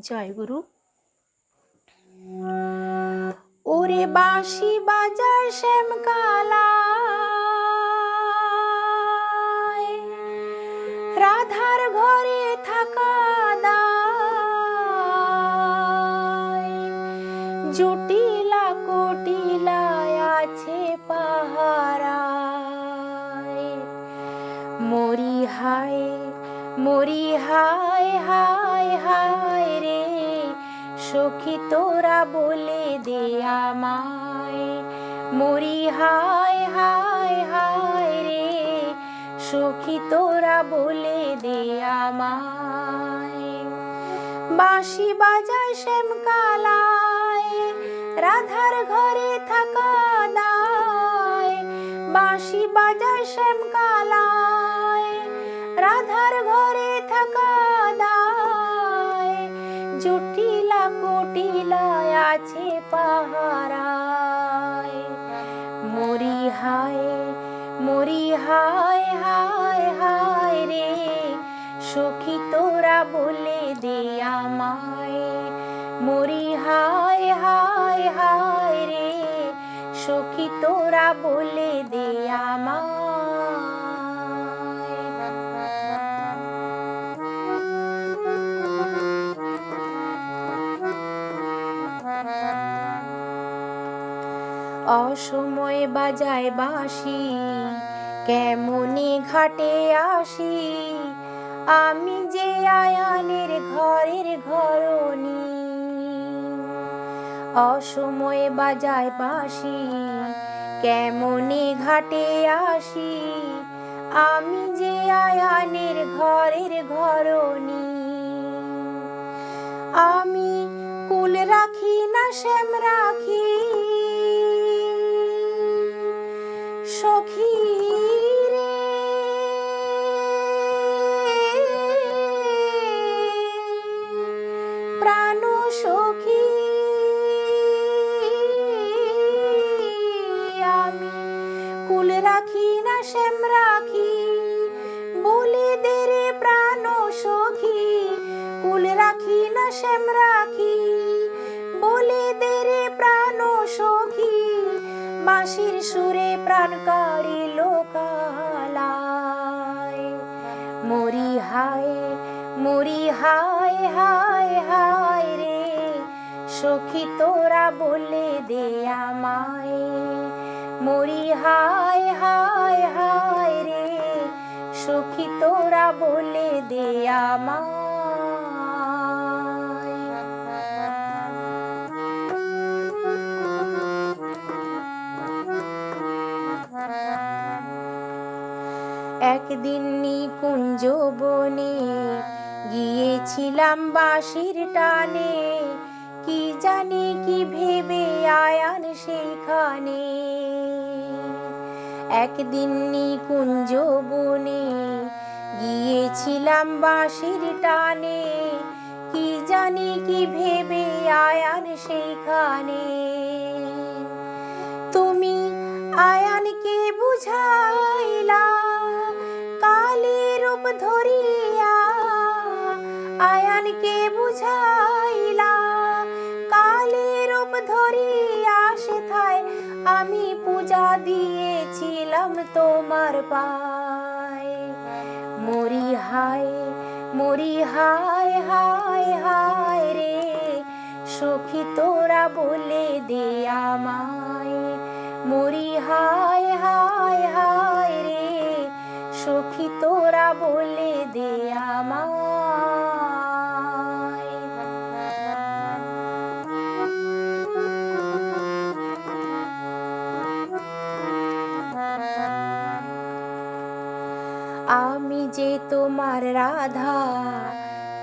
জয় গুরু। ওরে বাঁশি বাজায় শ্যামকালায়, রাধার ঘরে থাকা দায়, জটিলা কুটিলায় আছে পাহারায়। মরি হায় মরি হায় হায় হায় রে, সখী তোরা বলে দে আমায়। মরি হায় হায় হায় রে, সখী তোরা বলে দে আমায়। বাঁশি বাজায় শ্যামকালায়, রাধার ঘরে থাকা দায়, বাঁশি বাজায় শ্যামকালায়, রাধার ঘরে থাকা দায়, জটিলা কুটিলায় আছে পাহারায়। মরি হায় মরি হায় হায় হায় রে, সখী তোরা বলে দে আমায়। মরি হায় হায় হায় রে, সখী তোরা বলে দে আমায়। অসময়ে বাজায় বাঁশি, কেমনে ঘাটে আসি, আমি যে আয়ানের ঘরের ঘরণী। অসময়ে বাজায় বাঁশি, কেমনে ঘাটে আসি, আমি যে আয়ানের ঘরের ঘরণী। আমি কুল রাখি না শ্যাম রাখি, সখী রে প্রাণ সখী। আমি কুল রাখি না শ্যাম রাখি, বলে দে রে প্রাণ সখী। কুল রাখি না শ্যাম রাখি, বলে দে রে প্রাণ সখী। বাঁশির সুরে প্রাণ কাড়ি লোকালায়। মরি হায় মরি হায় হায় হায় রে, সখী তোরা বলে দে আমায়। মরি হায় হায় হায় রে, সখী তোরা বলে দে আমায়। একদিন নিকুঞ্জ বনে গিয়েছিলাম বাঁশির টানে, কি জানি কি ভেবে আয়ান সেইখানে। একদিন নিকুঞ্জ বনে গিয়েছিলাম বাঁশির টানে, কি জানি কি ভেবে আয়ান সেইখানে। তুমি আয়ানকে বুঝাইলা কালী রূপ ধরিয়া, আয়ানকে বুঝাইলা কালী রূপ ধরিয়া। সেথায় আমি পূজা দিয়েছিলাম তোমার পায়। মরি হায় মরি হায় হায় হায় রে, সখী তোরা বলে দে আমায়। মরি হায় হায় হায় রে, সখী তোরা বলে দে আমায়। আমি যে তোমার রাধা,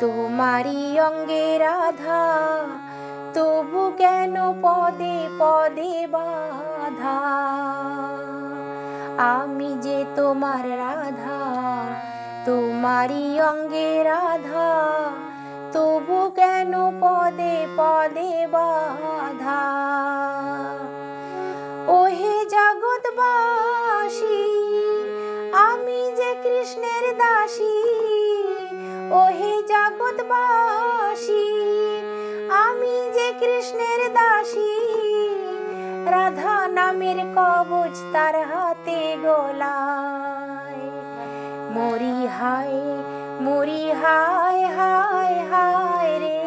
তোমারই অঙ্গে রাধা, তবু কেন পদে পদে বাধা। আমি যে তোমার রাধা, তোমারই অঙ্গে রাধা, তবু কেন পদে পদে বাধা। ওহে জগৎবাসী, আমি যে কৃষ্ণের দাসী। ওহে জগৎবাসী, কৃষ্ণের দাসী, রাধা নামের কবচ তার হাতে গলায়। মরি হায় মরি হায় হায় হায় রে,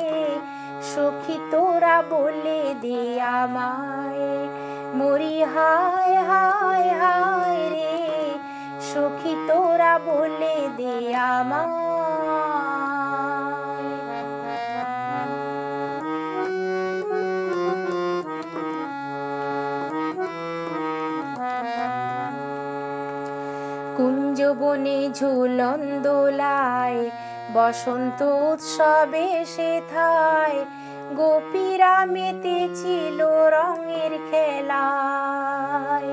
সখী তোরা বলে দে আমায়। মরি হায় হায় হায় রে, সখী তোরা বলে দে আমায়। কুঞ্জবনে ঝুলন দোলায়, বসন্ত উৎসবে সেথায়, গোপীরা মেতেছিল রঙের খেলায়।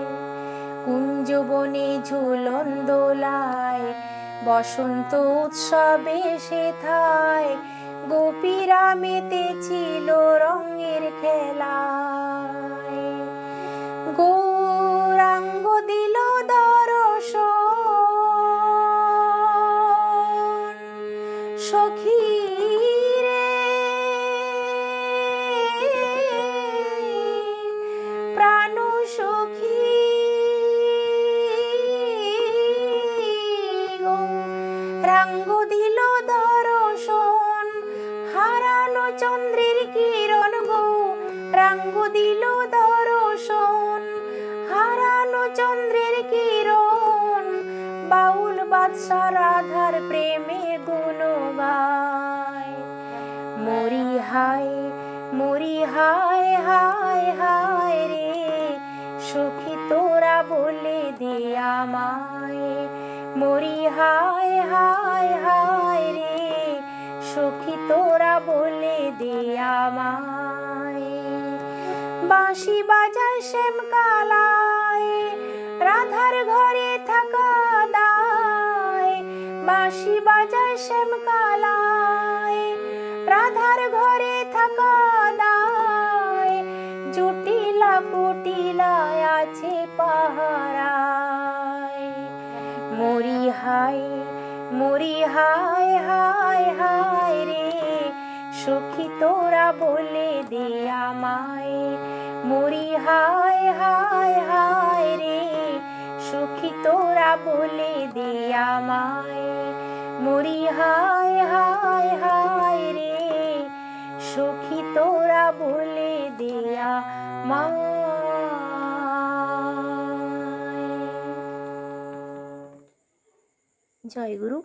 কুঞ্জবনে ঝুলন দোলায়, বসন্ত উৎসবে সেথায়, গোপীরা মেতেছিল রঙের খেলায়। গৌরাঙ্গ দিল দর্শন, সখী রে প্রাণ সখী। গৌরাঙ্গ দিল দর্শন, হারানো চন্দ্রের কিরণ। গৌরাঙ্গ দিল দর্শন, হারানো চন্দ্রের কিরণ। বাউল বাদশা রাধার প্রেমে গুণ গায়। মরি হায় মরি হায় হায় হায় রে, সখী তোরা বলে দে আমায়। মরি হায় হায় হায় রে, সখী তোরা বলে দে আমায়। বাঁশি বাজায় শ্যামকালায়, রাধার ঘরে থাকা দায়। বাঁশি বাজায় শ্যামকালায়, রাধার ঘরে থাকা দায়। জটিলা কুটিলায় আছে পাহারায়। মরি হায় মরি হায় হায় হায় রে, সখী তোরা বলে দে আমায়। মরি হায় হায় হায় রে, সখী তোরা বলে দে আমায়। মরি হায় হায় হায় রে, সখী তোরা বলে দে আমায়। জয় গুরু।